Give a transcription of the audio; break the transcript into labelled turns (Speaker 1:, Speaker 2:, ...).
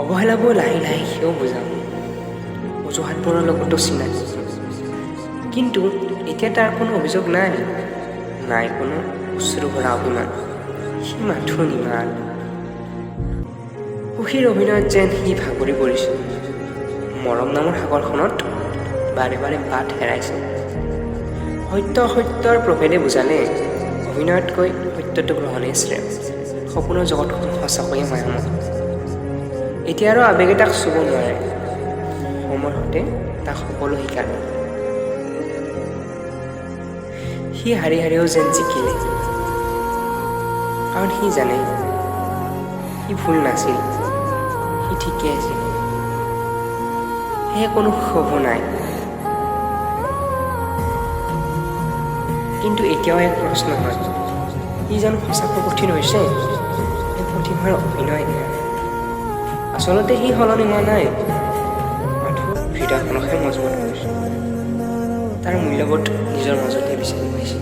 Speaker 1: অৱহেলাবোৰ লাহে লাহে সিও বুজাওঁ, অজুহাতবোৰৰ লগতো চিনাকি। কিন্তু এতিয়া তাৰ কোনো অভিযোগ নাই, নাই কোনো উচ্ছৃ ভৰা অভিমান। সি মাথো নিমাত। সুখীৰ অভিনয়ত যেন সি ভাগৰি পৰিছে। মৰম নামৰ সাগৰখনত বাৰে বাৰে বাট হেৰাইছে। সত্য অসত্যৰ প্ৰভেদে বুজালে অভিনয়তকৈ সত্যটো গ্ৰহণেই শ্ৰেয়। সপোনৰ জগতখন সঁচাকৈয়ে মায়াময়। এতিয়া আৰু আৱেগে তাক চুব নোৱাৰে। সময়ৰ সতে তাক সকলো শিকালে। সি হাৰি হাৰিও যেন জিকিলে, কাৰণ সি জানে সি ভুল নাছিল, সি ঠিকেই আছিল। সেয়ে কোনো ক্ষোভ নাই। কিন্তু এতিয়াও এক প্ৰশ্ন হয়, সি জানো সঁচাকৈ কঠিন হৈছে নে প্ৰতিভাৰ অভিনয়? আচলতে সি সলনি হোৱা নাই, মাথো হৃদয়খনকহে মজবুত কৰিছে। তাৰ মূল্যবোধ নিজৰ মাজতে বিচাৰি পাইছে।